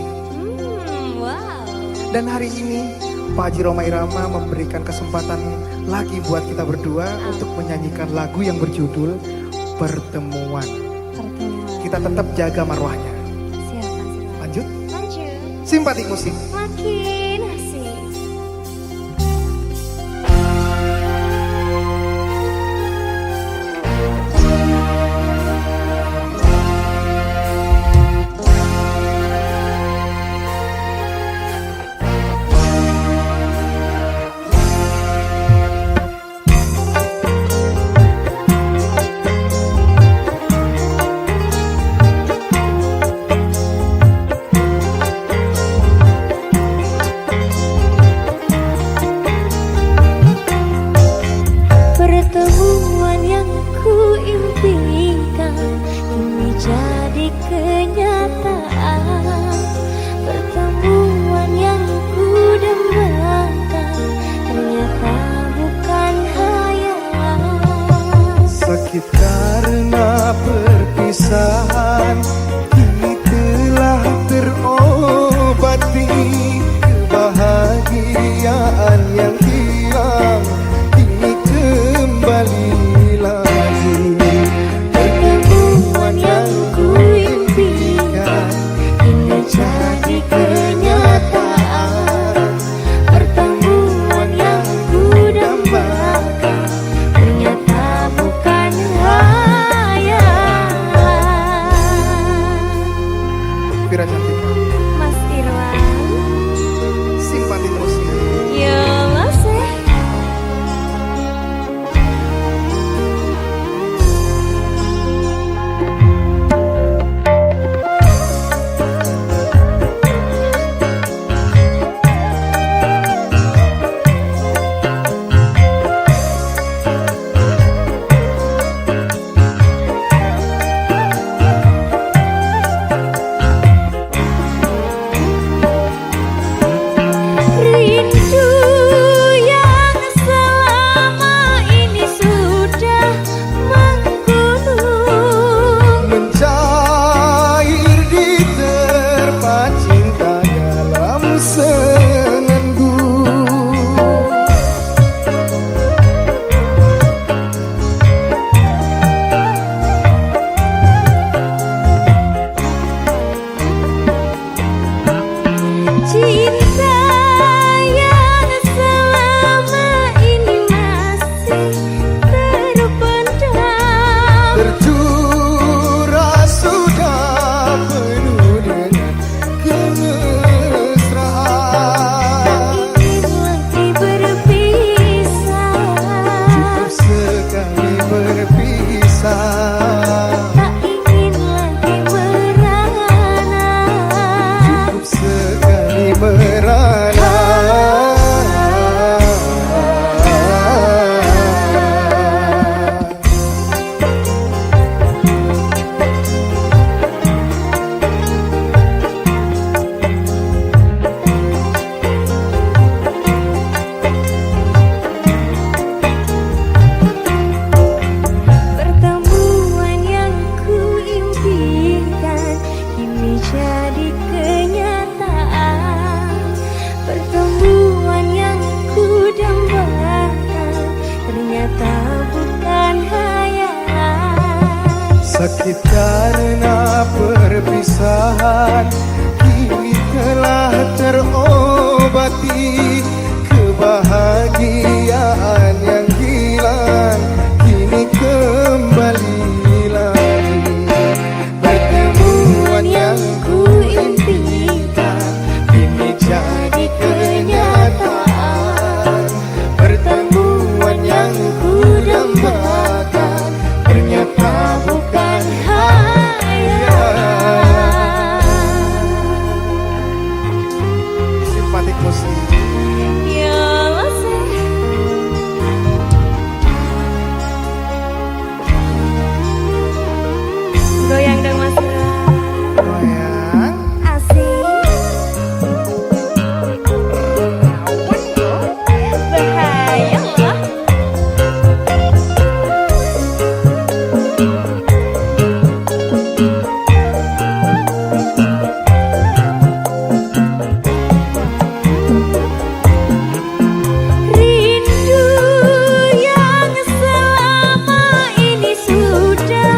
Wow. Dan hari ini Pak Haji Rhoma Irama memberikan kesempatan lagi buat kita berdua untuk menyanyikan lagu yang berjudul Pertemuan. Pertemuan. Kita tetap jaga marwahnya. Siap Mas Irwan. Lanjut, Lanjut. simpatik musik. Makin asik. Pertemuan yang ku impikan kini jadi kenyataan. Pertemuan yang ku dambakan ternyata bukan hayalan. Sakit karena perpisahan, kini telah terobati. Kebahagiaan yang hilang kini kembali lagi. Pertemuan yang ku impikan Ini jadi kenyataan. Pertemuan yang ku dambakan ternyata bukan hayalan. Vira cantik, Mas Irwan. simpatik musik. Ya Mas. Rindu yang selama ini sudah menggunung, Mencair di terpa cinta dalam senandung. cinta yang selama ini masih terpendam. Tercurah sudah penuh dengan kemesraan. Ingin lagi berpisah, Sekali berpisah, tak ingin lagi merana. cukup sekali merana. Pertemuan yang ku impikan kini jadi kenyataan. Pertemuan yang ku dambakan ternyata bukan hayalan. Sakit karena perpisahan, kini telah terobati. Kebahagiaan yang hilang kini kembali sudah